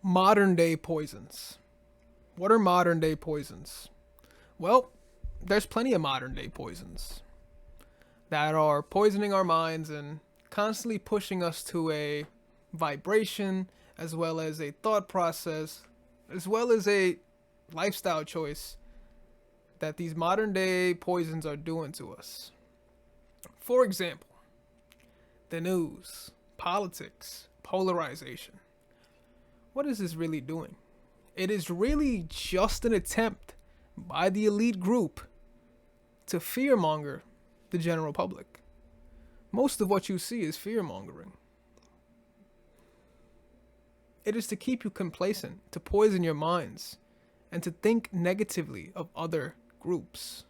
Modern day poisons. What are modern day poisons? Well, there's plenty of modern day poisons that are poisoning our minds and constantly pushing us to a vibration, as well as a thought process, as well as a lifestyle choice that these modern day poisons are doing to us. For example, the news, politics, polarization. What is this really doing? It is really just an attempt by the elite group to fearmonger the general public. Most of what you see is fearmongering. It is to keep you complacent, to poison your minds, and to think negatively of other groups.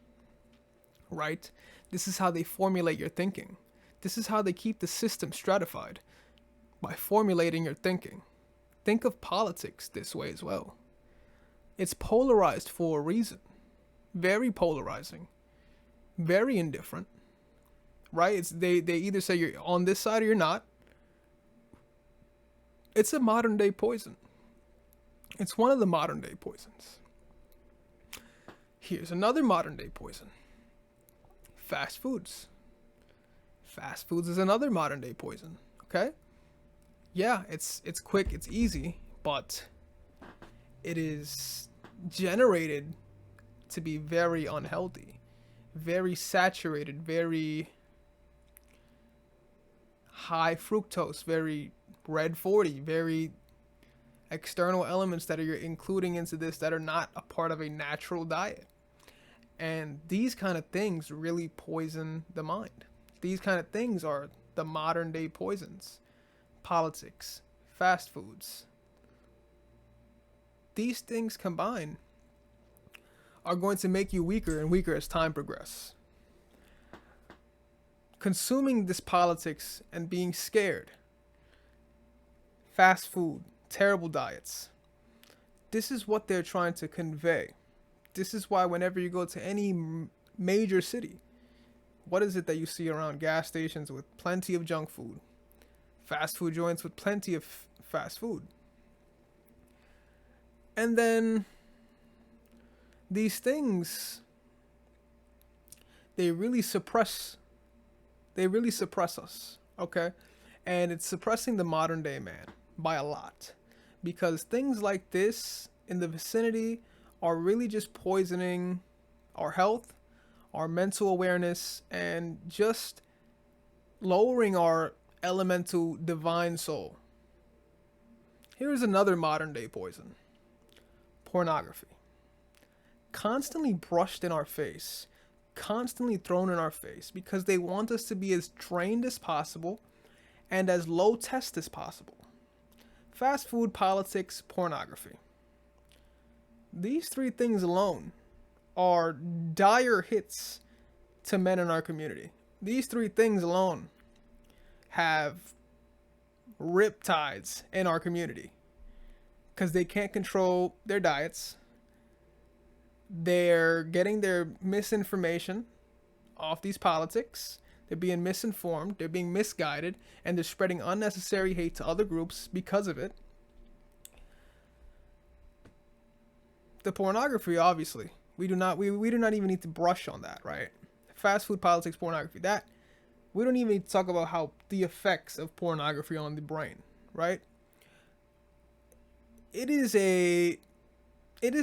Right? This is how they formulate your thinking. This is how they keep the system stratified, by formulating your thinking. Think of politics this way as well. It's polarized for a reason. Very polarizing. Very indifferent. Right? They either say you're on this side or you're not. It's a modern day poison. It's one of the modern day poisons. Here's another modern day poison. Fast foods. Fast foods is another modern day poison. Okay? Yeah, it's quick, it's easy, but it is generated to be very unhealthy, very saturated, very high fructose, very red 40, very external elements that you're including into this that are not a part of a natural diet. And these kind of things really poison the mind. These kind of things are the modern day poisons. Politics, fast foods. These things combined are going to make you weaker and weaker as time progresses. Consuming this politics and being scared, fast food, terrible diets. This is what they're trying to convey. This is why whenever you go to any major city, what is it that you see around gas stations with plenty of junk food? Fast food joints with plenty of fast food. And then these things, they really suppress us, okay? And it's suppressing the modern day man by a lot, because things like this in the vicinity are really just poisoning our health, our mental awareness, and just lowering our elemental divine soul. Here is another modern day poison. Pornography. Constantly brushed in our face, constantly thrown in our face, because they want us to be as trained as possible and as low test as possible. Fast food, politics, pornography. These three things alone are dire hits to men in our community. These three things alone have riptides in our community because they can't control their diets. They're getting their misinformation off these politics. They're being misinformed. They're being misguided, and they're spreading unnecessary hate to other groups because of it. The pornography, obviously, we do not even need to brush on that, right? Fast food, politics, pornography. That we don't even need to talk about how the effects of pornography on the brain, right? It is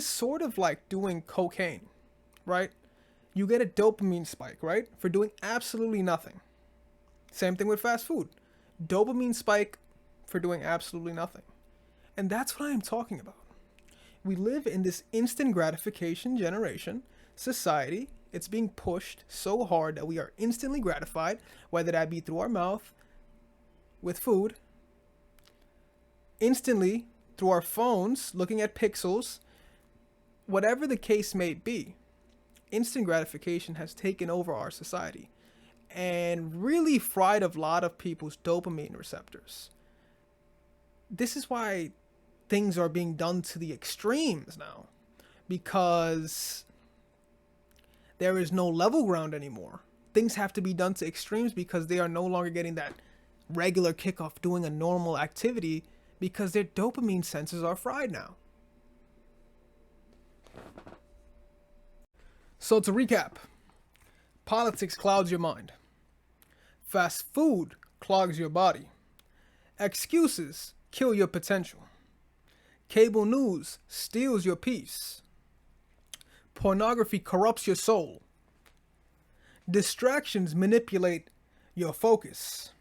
sort of like doing cocaine, right? You get a dopamine spike, right? For doing absolutely nothing. Same thing with fast food. Dopamine spike for doing absolutely nothing. And that's what I am talking about. We live in this instant gratification generation society. It's being pushed so hard that we are instantly gratified, whether that be through our mouth, with food, instantly through our phones, looking at pixels, whatever the case may be. Instant gratification has taken over our society and really fried a lot of people's dopamine receptors. This is why things are being done to the extremes now, because there is no level ground anymore. Things have to be done to extremes because they are no longer getting that regular kick off doing a normal activity because their dopamine sensors are fried now. So to recap, politics clouds your mind. Fast food clogs your body. Excuses kill your potential. Cable news steals your peace. Pornography corrupts your soul. Distractions manipulate your focus.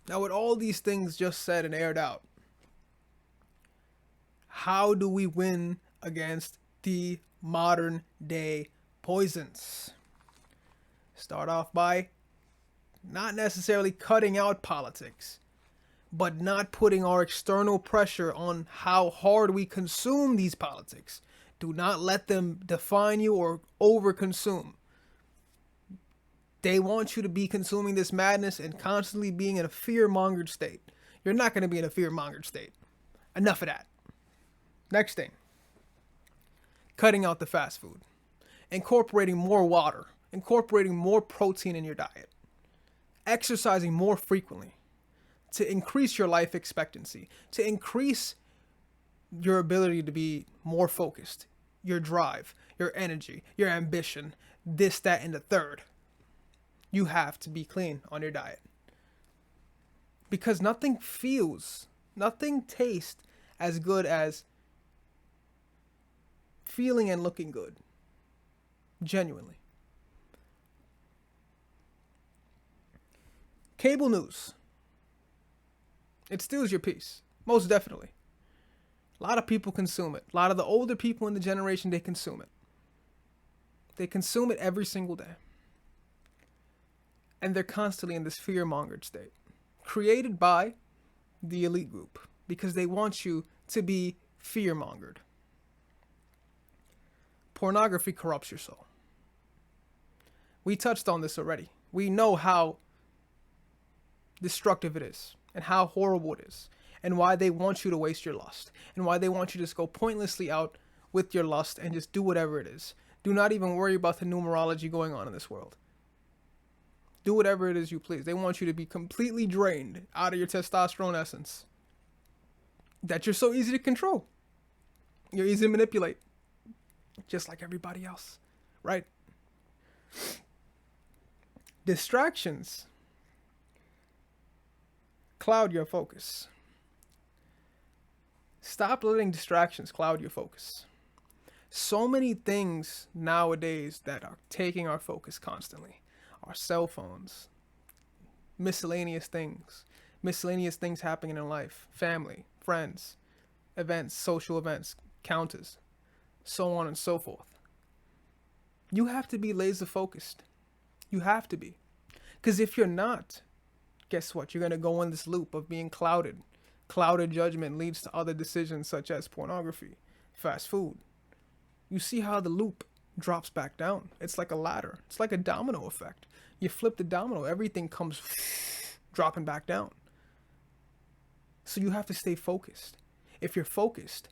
Now, with all these things just said and aired out, how do we win against the modern day poisons? Start off by not necessarily cutting out politics, but not putting our external pressure on how hard we consume these politics. Do not let them define you or overconsume. They want you to be consuming this madness and constantly being in a fear-mongered state. You're not going to be in a fear-mongered state. Enough of that. Next thing. Cutting out the fast food. Incorporating more water. Incorporating more protein in your diet. Exercising more frequently to increase your life expectancy. To increase your ability to be more focused. Your drive. Your energy. Your ambition. This, that, and the third. You have to be clean on your diet. Because nothing tastes as good as feeling and looking good. Genuinely. Cable news. It steals your peace. Most definitely. A lot of people consume it. A lot of the older people in the generation, they consume it. They consume it every single day. And they're constantly in this fear-mongered state. Created by the elite group. Because they want you to be fear-mongered. Pornography corrupts your soul. We touched on this already. We know how destructive it is. And how horrible it is. And why they want you to waste your lust. And why they want you to just go pointlessly out with your lust and just do whatever it is. Do not even worry about the numerology going on in this world. Do whatever it is you please. They want you to be completely drained out of your testosterone essence. That you're so easy to control. You're easy to manipulate. Just like everybody else. Right? Distractions cloud your focus. Stop letting distractions cloud your focus. So many things nowadays that are taking our focus constantly. Our cell phones, miscellaneous things happening in life, family, friends, events, social events, counters, so on and so forth. You have to be laser focused. You have to be. Because if you're not, guess what? You're going to go in this loop of being clouded. Clouded judgment leads to other decisions such as pornography, fast food. You see how the loop drops back down. It's like a ladder. It's like a domino effect. You flip the domino, everything comes dropping back down. So you have to stay focused. If you're focused,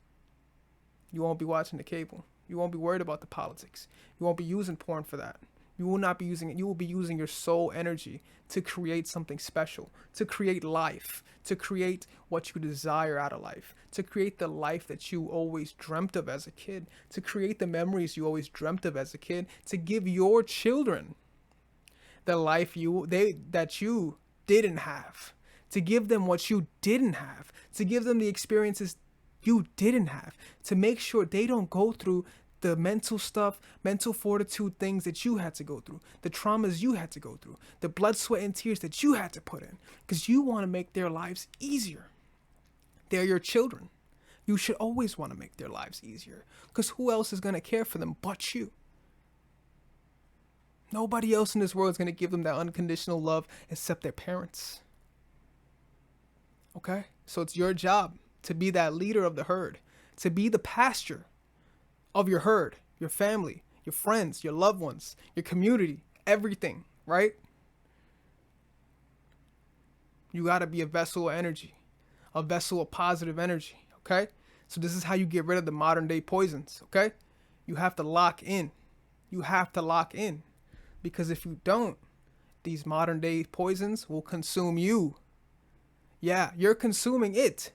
you won't be watching the cable. You won't be worried about the politics. You won't be using porn for that. You will not be using it. You will be using your soul energy to create something special, to create life, to create what you desire out of life, to create the life that you always dreamt of as a kid, to create the memories you always dreamt of as a kid, to give your children the life that you didn't have, to give them what you didn't have, to give them the experiences you didn't have, to make sure they don't go through the mental stuff, mental fortitude things that you had to go through, the traumas you had to go through, the blood, sweat, and tears that you had to put in, because you want to make their lives easier. They're your children. You should always want to make their lives easier, because who else is going to care for them but you? Nobody else in this world is going to give them that unconditional love except their parents. Okay? So it's your job to be that leader of the herd, to be the pasture of your herd, your family, your friends, your loved ones, your community, everything, right? You got to be a vessel of energy, a vessel of positive energy, okay? So this is how you get rid of the modern day poisons, okay? You have to lock in. You have to lock in. Because if you don't, these modern day poisons will consume you. Yeah, you're consuming it,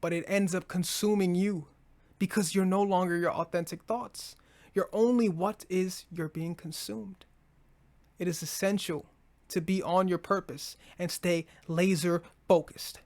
but it ends up consuming you because you're no longer your authentic thoughts. You're only what is you're being consumed. It is essential to be on your purpose and stay laser focused.